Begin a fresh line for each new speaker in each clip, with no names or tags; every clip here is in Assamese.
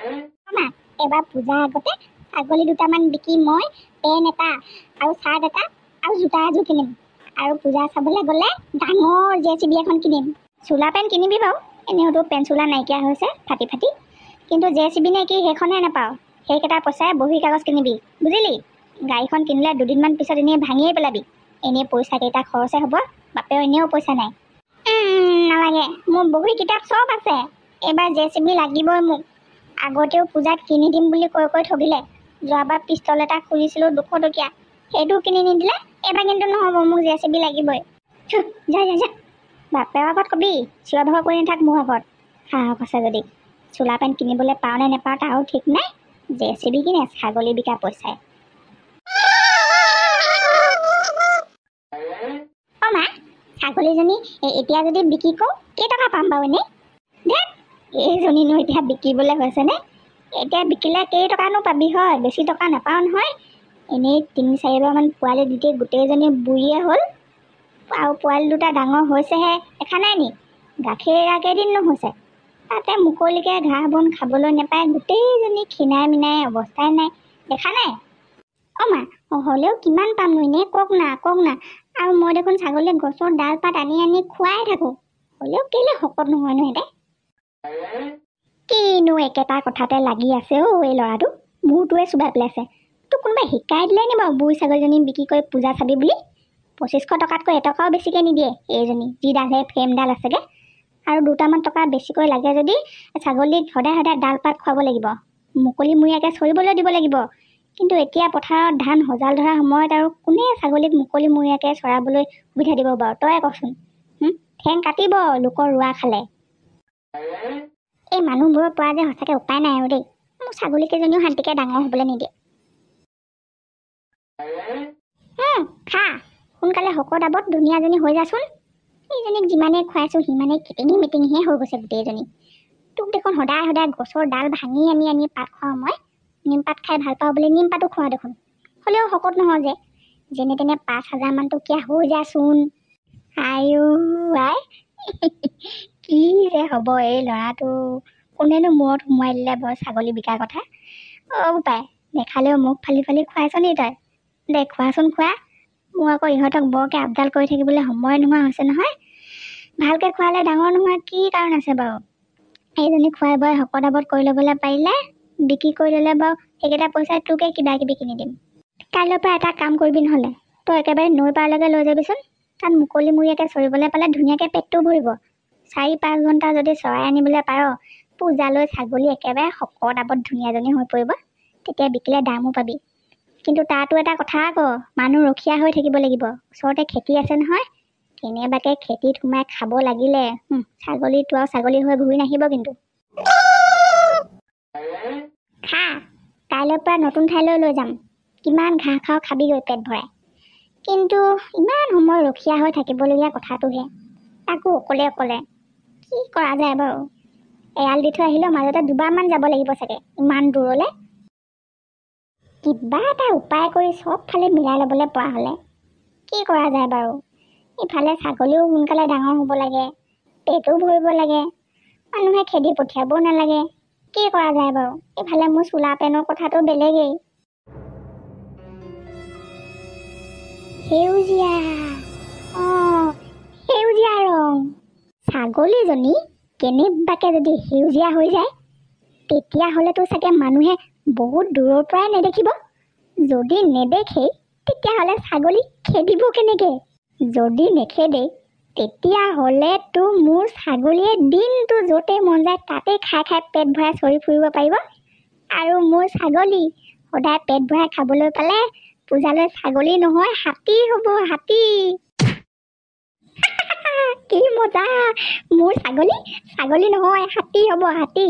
মা এবাৰ পূজাৰ আগতে ছাগলী দুটামান বিকি মই পেন এটা আৰু চাৰ্ট এটা আৰু জোতা এযোৰ কিনিম আৰু পূজা চাবলৈ গ'লে ডাঙৰ JCB এখন কিনিম। চোলা পেণ্ট কিনিবি বাৰু, এনেওতো পেণ্ট চোলা নাইকিয়া হৈছে ফাটি ফাটি, কিন্তু JCB নে কি সেইখনহে নাপাওঁ। সেইকেইটা পইচাই বহী কাগজ কিনিবি, বুজিলি? গাড়ীখন কিনিলে দুদিনমান পিছত এনেই ভাঙিয়ে পেলাবি। এনেই পইচা কেইটা খৰচে হ'ব, বাপেও এনেও পইচা নাই। নালাগে, মোৰ বহী কিতাপ চব আছে। এইবাৰ JCB লাগিবই মোক। আগতেও পূজাত কিনি দিম বুলি কৈ ঠগিলে। যোৱাবাৰ পিষ্টল এটা খুলিছিলোঁ 200 টকীয়া, সেইটো কিনি নিদিলে। এইবাৰ কিন্তু নহ'ব, মোক JCB লাগিবই। যা যা যা, বাপেৰ আগত কবি, চিঞৰ বাখৰ কৰি নাথাক মোৰ আগত। সাহস আছে যদি। চোলা পেণ্ট কিনিবলৈ পাওঁ নে নেপাওঁ তাৰো ঠিক নাই, JCB কিনে ছাগলী বিকা পইচাই। অ' মা, ছাগলীজনী এতিয়া যদি বিক্ৰী কৰোঁ কেইটকা পাম বাৰু এনেই? দেখ, এইজনীনো এতিয়া বিকিবলৈ হৈছেনে? এতিয়া বিকিলে কেইটকানো পাবি হয়, বেছি টকা নাপাওঁ নহয়। এনেই 3-4বাৰমান পোৱালি দি গোটেইজনী বুঢ়ীয়ে হ'ল, আৰু পোৱালি দুটা ডাঙৰ হৈছেহে, দেখা নাই নি? গাখীৰ কেইদিননো হৈছে, তাতে মুকলিকৈ ঘাঁহ বন খাবলৈ নাপায়, গোটেইজনী খীনাই মিনাই অৱস্থাই নাই, দেখা নাই? অ' মা, হ'লেও কিমান পামনো এনেই কওক না। আৰু মই দেখোন ছাগলীক গছৰ ডাল পাত আনি খুৱাই থাকোঁ, হ'লেও কেলৈ শকত নহয়নো সিহঁতে? কিনো একেটা কথাতে লাগি আছে এই ল'ৰাটো, মূৰটোৱে চুবাই পেলাইছে। তোক কোনোবাই শিকাই দিলে নি বাৰু বুঢ়ী ছাগলীজনী বিক্ৰী কৰি পূজা চাবি বুলি? 2500 টকাতকৈ এটকাও বেছিকৈ নিদিয়ে এইজনী, যিডালহে ফ্ৰেমডাল আছেগৈ। আৰু 2টামান টকা বেছিকৈ লাগে যদি ছাগলীক সদায় ডাল পাত খুৱাব লাগিব, মুকলিমূৰীয়াকৈ চৰিবলৈ দিব লাগিব। কিন্তু এতিয়া পথাৰত ধান সজাল ধৰা সময়ত আৰু কোনে ছাগলীক মুকলিমূৰীয়াকৈ চৰাবলৈ সুবিধা দিব বাৰু, তই কচোন? ঠেং কাটিব লোকৰ ৰোৱা খালে। এই মানুহবোৰৰ পৰা যে সঁচাকৈ উপায় নাই আৰু দেই, মোৰ ছাগলীকেইজনীও শান্তিকৈ ডাঙৰ হ'বলৈ নিদিয়ে। খা, সোনকালে শকত আবত ধুনীয়াজনী হৈ যাচোন। এইজনীক যিমানেই খুৱাইছোঁ সিমানেই কেটিঙি মেটিঙিহে হৈ গৈছে গোটেইজনী। তোক দেখোন সদায় গছৰ ডাল ভাঙি আনি পাত খুৱাওঁ মই। নিমপাত খাই ভাল পাওঁ বুলি নিমপাতো খোৱা দেখোন, হ'লেও শকত নহয় যে। যেনে তেনে 5,000মান টকীয়া হৈ যাচোন। আইও আই, কি যে হ'ব এই ল'ৰাটো, কোনেনো মূৰত সোমোৱাই দিলে বৰ ছাগলী বিকাৰ কথা। পাই দেখালেও মোক ফালি খুৱাইছ নি তই? দে খোৱাচোন খোৱা, মোৰ আকৌ ইহঁতক বৰকৈ আপডাল কৰি থাকিবলৈ সময় নোহোৱা হৈছে নহয়। ভালকৈ খোৱালে ডাঙৰ নোহোৱা কি কাৰণ আছে বাৰু? এইজনী খুৱাই বোৱাই শকত আবত কৰি ল'বলৈ পাৰিলে, বিক্ৰী কৰি ল'লে বাৰু সেইকেইটা পইচাই তোকে কিবা কিবি কিনি দিম। কাইলৈৰ পৰা এটা কাম কৰিবি নহ'লে, তই একেবাৰে নৈ পাৰলৈকে লৈ যাবিচোন। তাত মুকলিমূৰীয়াকৈ চৰিবলৈ পালে ধুনীয়াকৈ পেটটো ভৰিব। 4-5 ঘণ্টা যদি চৰাই আনিবলৈ পাৰ, পূজালৈ ছাগলী একেবাৰে শকত আবত ধুনীয়াজনী হৈ পৰিব। তেতিয়া বিকিলে দামো পাবি। কিন্তু তাতো এটা কথা আকৌ, মানুহ ৰখীয়া হৈ থাকিব লাগিব। ওচৰতে খেতি আছে নহয়, কেনেবাকৈ খেতিত সোমাই খাব লাগিলে ছাগলীটো আৰু ছাগলী হৈ ঘূৰি নাহিব কিন্তু। খা, কাইলৈৰ পৰা নতুন ঠাইলৈ লৈ যাম। কিমান ঘাঁহ খাওঁ খাবিগৈ পেট ভৰাই। কিন্তু ইমান সময় ৰখীয়া হৈ থাকিবলগীয়া কথাটোহে, তাকো অকলে কি কৰা যায় বাৰু? এৰাল দি থৈ আহিলেও মাজতে 2বাৰমান যাব লাগিব চাগে ইমান দূৰলৈ। কিবা এটা উপায় কৰি চবফালে মিলাই ল'বলৈ পৰা হ'লে। কি কৰা যায় বাৰু? ইফালে ছাগলীও সোনকালে ডাঙৰ হ'ব লাগে, পেটো ভৰিব লাগে, মানুহে খেদি পঠিয়াবও নালাগে। কি কৰা যায় বাৰু? ইফালে মোৰ চোলা পেনৰ কথাটো বেলেগেই। সেউজীয়া, সেউজীয়া ৰং। ছাগলীজনী কেনেবাকৈ যদি সেউজীয়া হৈ যায়, তেতিয়াহ'লেতো চাগে মানুহে বহুত দূৰৰ পৰাই নেদেখিব। যদি নেদেখেই তেতিয়াহ'লে ছাগলী খেদিব কেনেকৈ? যদি নেখেদেই তেতিয়াহ'লেতো মোৰ ছাগলীয়ে দিনটো য'তে মন যায় তাতেই খাই পেট ভৰাই চৰি ফুৰিব পাৰিব। আৰু মোৰ ছাগলী সদায় পেট ভৰাই খাবলৈ পালে পূজালৈ ছাগলী নহয় হাতী হ'ব, হাতী। কি মজা! মোৰ ছাগলী নহয় হাতী হ'ব, হাতী।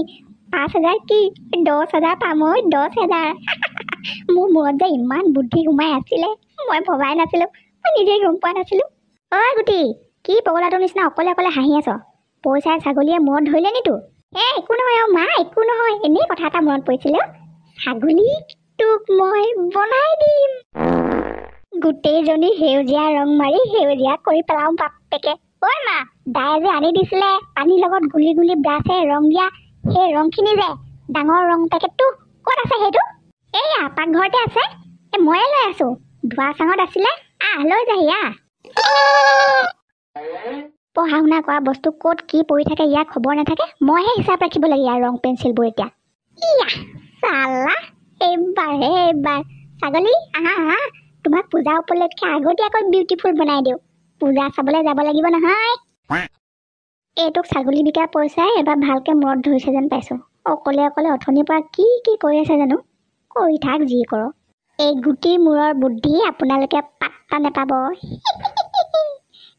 5,000 কি 10,000 পাম, 10,000। মোৰ মূৰত যে ইমান বুদ্ধি সোমাই আছিলে, মই ভবাই নাছিলোঁ, মই নিজেই গম পোৱা নাছিলোঁ। গুটি, কি পগলাটোৰ নিচিনা অকলে হাঁহি আছ? পইচাই ছাগলীয়ে মূৰত ধৰিলে নি তোৰ? একো নহয় মা, একো নহয়, এনেই কথা এটা মনত পৰিছিলে। ছাগলী তোক মই বনাই দিম। গোটেইজনী সেউজীয়া ৰং মাৰি সেউজীয়া কৰি পেলাওঁ বাপেকে। মা, দাই যে আনি দিছিলে পানীৰ লগত গুলি ব্ৰাছে ৰং দিয়া, সেই ৰংখিনি যে ডাঙৰ ৰং পেকেটটো ক'ত আছে সেইটো? এইয়া পাকঘৰতে আছে। ময়ে লৈ আছো। ধোৱা চাঙত আছিলে, লৈ যাহি পঢ়া শুনা কৰা বস্তু ক'ত কি পৰি থাকে ইয়াৰ খবৰ নাথাকে। মইহে হিচাপ ৰাখিব লাগে ইয়াৰ ৰং পেঞ্চিলবোৰ এতিয়া। চালা এইবাৰ ছাগলী আহা তোমাক পূজা উপলক্ষে আগতীয়াকৈ বিউটিফুল বনাই দিওঁ। পূজা চাবলৈ যাব লাগিব নহয়। এইটোক ছাগলী বিকাৰ পইচাই এবাৰ ভালকে মূৰত ধৰিছে যেন পাইছো। অকলে অথনিৰ পৰা কি কৰি আছে জানো। কৰি থাক যি কৰ। এই গুটি মূৰৰ বুদ্ধি আপোনালোকে পাত্তা নেপাব।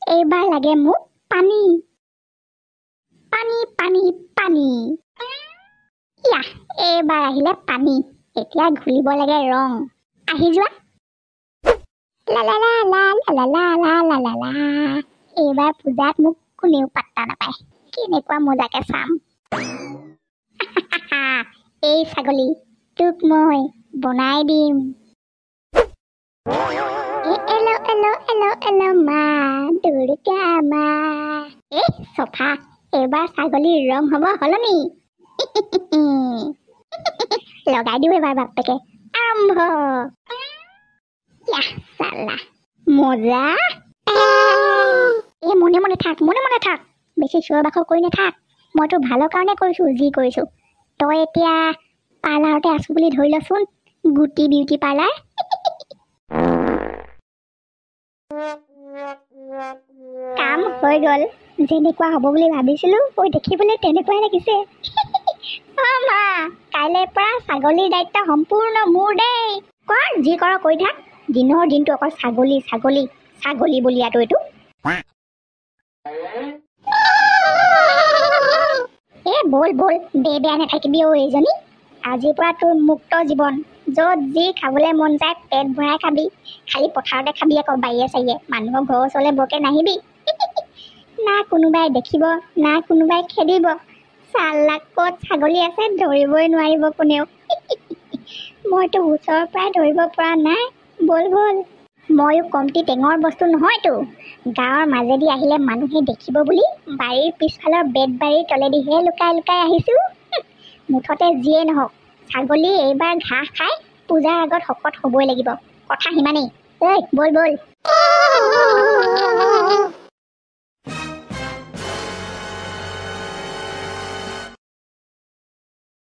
এইবাৰ লাগে মোক পানী পানী পানী পানী। এইবাৰ আহিলে পানী। এতিয়া ঘূৰিব লাগে ৰং। আহি যোৱা। এইবাৰ পূজাত মোক কোনেও পাত্তা নাপায়। কেনেকুৱা মজাকে চাম। এই ছাগলী তোক মই বনাই দিম। মা দুৰ্গা মা। চফা। এইবাৰ ছাগলীৰ ৰং হ'ব সলনি। লগাই দিওঁ এবাৰ বাপেকে। আৰম্ভ। চালা মজা। মনে মনে থাক বেছি চিঞৰ বাখৰ কৰি নাথাক। মইতো ভালৰ কাৰণে কৰিছো যি কৰিছো। তই এতিয়া পাৰ্লাৰতে আছো বুলি ধৰি লচোন। গুটি বিউটি পাৰ্লাৰ। কাম হৈ গ'ল। যেনেকুৱা হ'ব বুলি ভাবিছিলো দেখিবলৈ তেনেকুৱাই লাগিছে। মা কাইলৈৰ পৰা ছাগলীৰ দায়িত্ব সম্পূৰ্ণ মোৰ দেই। কৰ যি কৰ কৰি থাক। দিনৰ দিনটো অকল ছাগলী বলিয়াটো এইটো। বল বেয়া নাথাকিবি এইজনী। আজিৰ পৰা তোৰ মুক্ত জীৱন। য'ত যি খাবলৈ মন যায় পেট ভৰাই খাবি। খালি পথাৰতে খাবি আকৌ বাৰীয়ে চাৰিয়ে। মানুহৰ ঘৰৰ ওচৰলৈ বৰকে নাহিবি। না কোনোবাই দেখিব না কোনোবাই খেদিব। চাল্লা ক'ত ছাগলী আছে ধৰিবই নোৱাৰিব কোনেও। মইতো ওচৰৰ পৰাই ধৰিব পৰা নাই। বল ময়ো কমটি টেঙৰ বস্তু নহয়তো। গাঁৱৰ মাজেদি আহিলে মানুহে দেখিব বুলি বাৰীৰ পিছফালৰ বেতবাৰীৰ তলেদিহে লুকাই আহিছো। মুঠতে যিয়ে নহওক ছাগলী এইবাৰ ঘাঁহ খাই পূজাৰ আগত শকত হ'বই লাগিব। কথা সিমানেই। বল